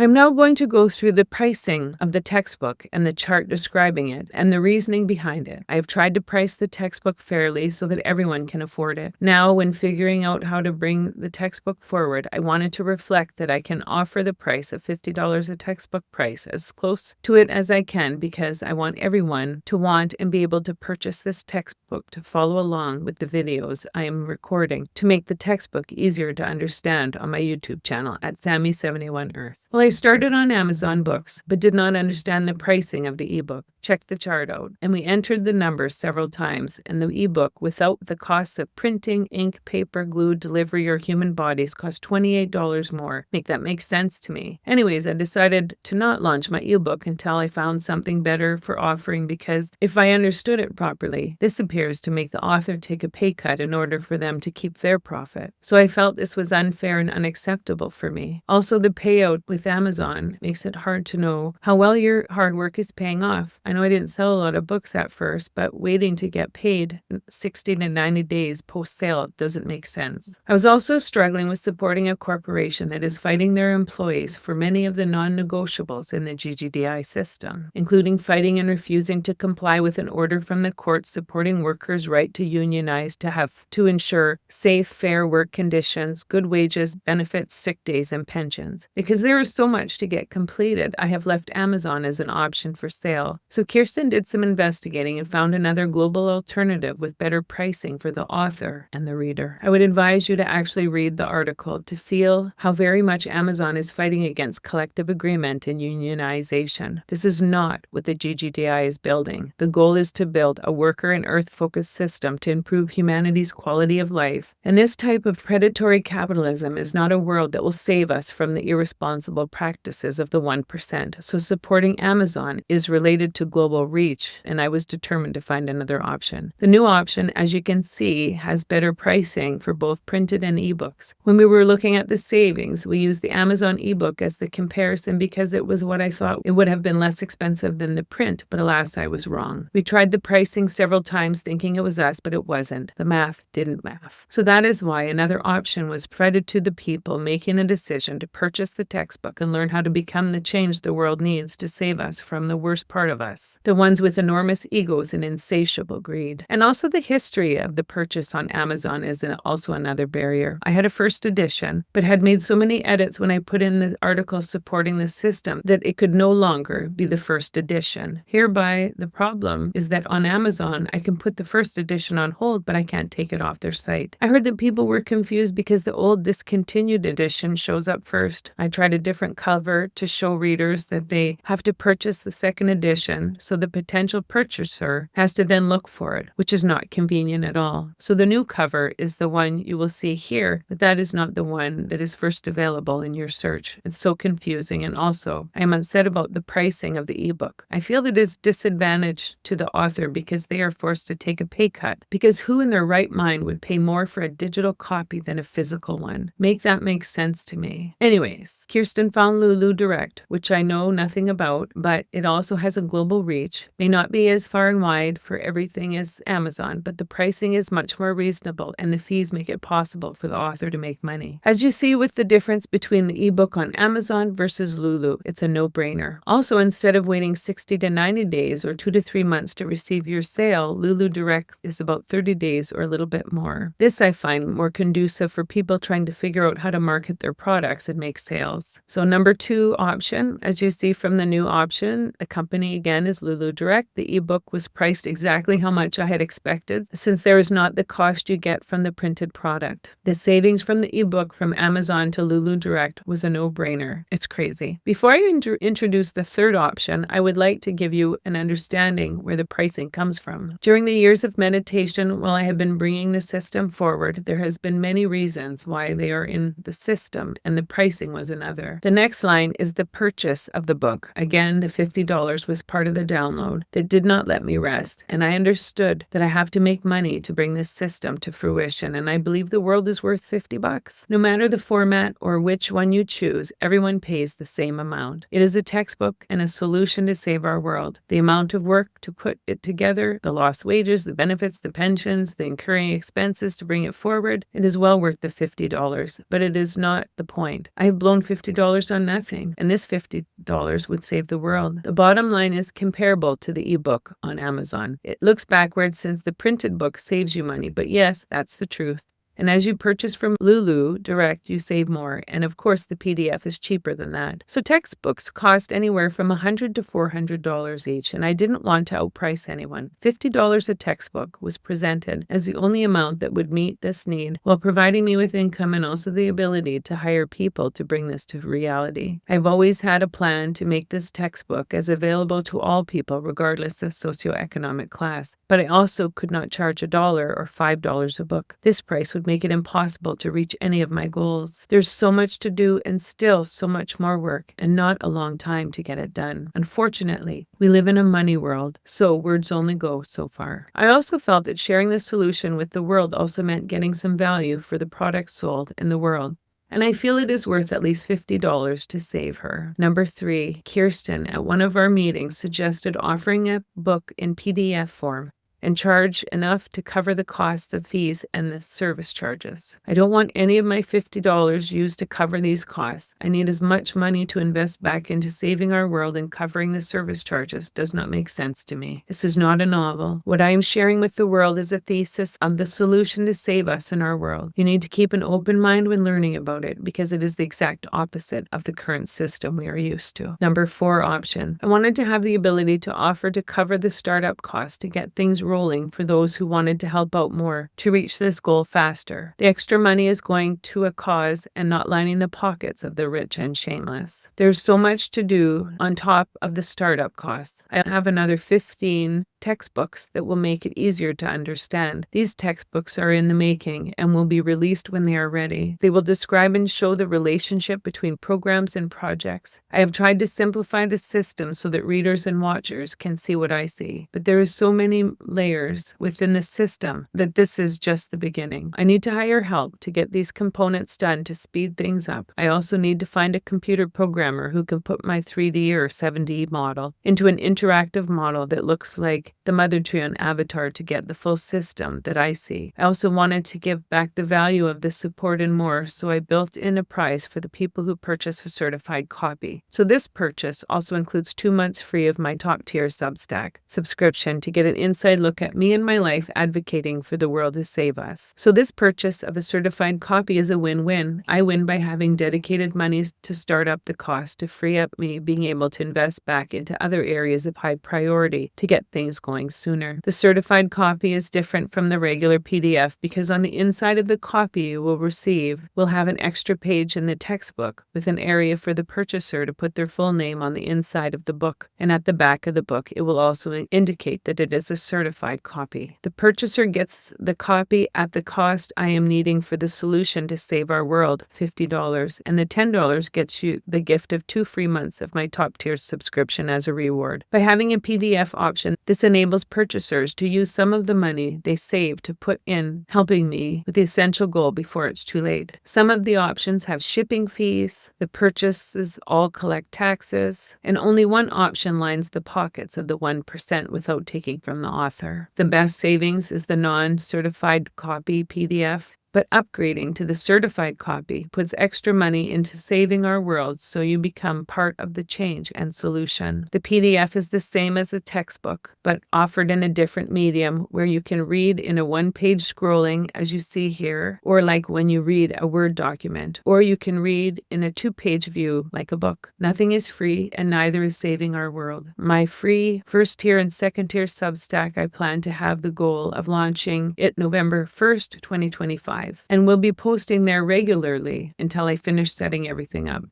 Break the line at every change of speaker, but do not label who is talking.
I'm now going to go through the pricing of the textbook and the chart describing it and the reasoning behind it. I have tried to price the textbook fairly so that everyone can afford it. Now, when figuring out how to bring the textbook forward, I wanted to reflect that I can offer the price of $50 a textbook price as close to it as I can because I want everyone to want and be able to purchase this textbook to follow along with the videos I am recording to make the textbook easier to understand on my YouTube channel at Sammy71Earth. Well, I started on Amazon Books, but did not understand the pricing of the ebook. Checked the chart out, and we entered the numbers several times, and the ebook, without the costs of printing, ink, paper, glue, delivery, or human bodies, cost $28 more. Make that make sense to me. Anyways, I decided to not launch my ebook until I found something better for offering because if I understood it properly, this appears to make the author take a pay cut in order for them to keep their profit. So I felt this was unfair and unacceptable for me. Also, the payout with Amazon makes it hard to know how well your hard work is paying off. I know I didn't sell a lot of books at first, but waiting to get paid 60 to 90 days post-sale doesn't make sense. I was also struggling with supporting a corporation that is fighting their employees for many of the non-negotiables in the GGDI system, including fighting and refusing to comply with an order from the court supporting workers' right to unionize to ensure safe, fair work conditions, good wages, benefits, sick days, and pensions. Because there is so much to get completed, I have left Amazon as an option for sale. So Kirsten did some investigating and found another global alternative with better pricing for the author and the reader. I would advise you to actually read the article to feel how very much Amazon is fighting against collective agreement and unionization. This is not what the GGDI is building. The goal is to build a worker and earth-focused system to improve humanity's quality of life. And this type of predatory capitalism is not a world that will save us from the irresponsible practices of the 1%. So supporting Amazon is related to global reach, and I was determined to find another option. The new option, as you can see, has better pricing for both printed and ebooks. When we were looking at the savings, we used the Amazon ebook as the comparison because it was what I thought it would have been less expensive than the print, but alas, I was wrong. We tried the pricing several times thinking it was us, but it wasn't. The math didn't math. So that is why another option was provided to the people making a decision to purchase the textbook and learn how to become the change the world needs to save us from the worst part of us, the ones with enormous egos and insatiable greed. And also the history of the purchase on Amazon is also another barrier. I had a first edition, but had made so many edits when I put in the article supporting the system that it could no longer be the first edition. Hereby, the problem is that on Amazon, I can put the first edition on hold, but I can't take it off their site. I heard that people were confused because the old discontinued edition shows up first. I tried a different cover to show readers that they have to purchase the second edition, so the potential purchaser has to then look for it, which is not convenient at all. So the new cover is the one you will see here, but that is not the one that is first available in your search. It's so confusing, and also I am upset about the pricing of the ebook. I feel that it is disadvantage to the author because they are forced to take a pay cut, because who in their right mind would pay more for a digital copy than a physical one? Make that make sense to me. Anyways, Kirsten found Lulu Direct, which I know nothing about, but it also has a global reach. May not be as far and wide for everything as Amazon, but the pricing is much more reasonable and the fees make it possible for the author to make money. As you see with the difference between the ebook on Amazon versus Lulu, it's a no-brainer. Also, instead of waiting 60 to 90 days or 2 to 3 months to receive your sale, Lulu Direct is about 30 days or a little bit more. This I find more conducive for people trying to figure out how to market their products and make sales. So number 2 option, as you see from the new option, the company again is Lulu Direct. The ebook was priced exactly how much I had expected, since there is not the cost you get from the printed product. The savings from the ebook from Amazon to Lulu Direct was a no-brainer. It's crazy. Before I introduce the third option, I would like to give you an understanding where the pricing comes from. During the years of meditation, while I have been bringing the system forward, there has been many reasons why they are in the system, and the pricing was another. The next line is the purchase of the book. Again, the $50 was part of the download that did not let me rest, and I understood that I have to make money to bring this system to fruition, and I believe the world is worth $50. No matter the format or which one you choose, everyone pays the same amount. It is a textbook and a solution to save our world. The amount of work to put it together, the lost wages, charges, the benefits, the pensions, the incurring expenses to bring it forward, it is well worth the $50. But it is not the point. I have blown $50 on nothing, and this $50 would save the world. The bottom line is comparable to the ebook on Amazon. It looks backwards since the printed book saves you money, but yes, that's the truth. And as you purchase from Lulu Direct, you save more. And of course, the PDF is cheaper than that. So textbooks cost anywhere from $100 to $400 each, and I didn't want to outprice anyone. $50 a textbook was presented as the only amount that would meet this need while providing me with income and also the ability to hire people to bring this to reality. I've always had a plan to make this textbook as available to all people regardless of socioeconomic class, but I also could not charge $1 or $5 a book. This price would make it impossible to reach any of my goals. There's so much to do and still so much more work, and not a long time to get it done. Unfortunately, we live in a money world, so words only go so far. I also felt that sharing the solution with the world also meant getting some value for the products sold in the world. And I feel it is worth at least $50 to save her. Number 3, Kirsten at one of our meetings suggested offering a book in PDF form and charge enough to cover the cost of fees and the service charges. I don't want any of my $50 used to cover these costs. I need as much money to invest back into saving our world, and covering the service charges does not make sense to me. This is not a novel. What I am sharing with the world is a thesis of the solution to save us in our world. You need to keep an open mind when learning about it, because it is the exact opposite of the current system we are used to. Number 4 option. I wanted to have the ability to offer to cover the startup cost to get things rolling for those who wanted to help out more to reach this goal faster. The extra money is going to a cause and not lining the pockets of the rich and shameless. There's so much to do on top of the startup costs. I have another 15 textbooks that will make it easier to understand. These textbooks are in the making and will be released when they are ready. They will describe and show the relationship between programs and projects. I have tried to simplify the system so that readers and watchers can see what I see, but there is so many layers within the system that this is just the beginning. I need to hire help to get these components done to speed things up. I also need to find a computer programmer who can put my 3D or 7D model into an interactive model that looks like the mother tree on Avatar to get the full system that I see. I also wanted to give back the value of the support and more, so I built in a price for the people who purchase a certified copy. So this purchase also includes 2 months free of my top tier Substack subscription to get an inside look at me and my life advocating for the world to save us. So this purchase of a certified copy is a win-win. I win by having dedicated monies to start up the cost to free up me being able to invest back into other areas of high priority to get things going sooner. The certified copy is different from the regular PDF because on the inside of the copy you will receive will have an extra page in the textbook with an area for the purchaser to put their full name on the inside of the book, and at the back of the book it will also indicate that it is a certified copy. The purchaser gets the copy at the cost I am needing for the solution to save our world, $50, and the $10 gets you the gift of 2 free months of my top tier subscription as a reward. By having a PDF option, this enables purchasers to use some of the money they save to put in helping me with the essential goal before it's too late. Some of the options have shipping fees, the purchases all collect taxes, and only one option lines the pockets of the 1% without taking from the author. The best savings is the non-certified copy PDF. But upgrading to the certified copy puts extra money into saving our world, so you become part of the change and solution. The PDF is the same as a textbook, but offered in a different medium where you can read in a 1-page scrolling as you see here, or like when you read a Word document, or you can read in a 2-page view like a book. Nothing is free and neither is saving our world. My free first tier and second tier Substack, I plan to have the goal of launching it November 1st, 2025. And we'll be posting there regularly until I finish setting everything up.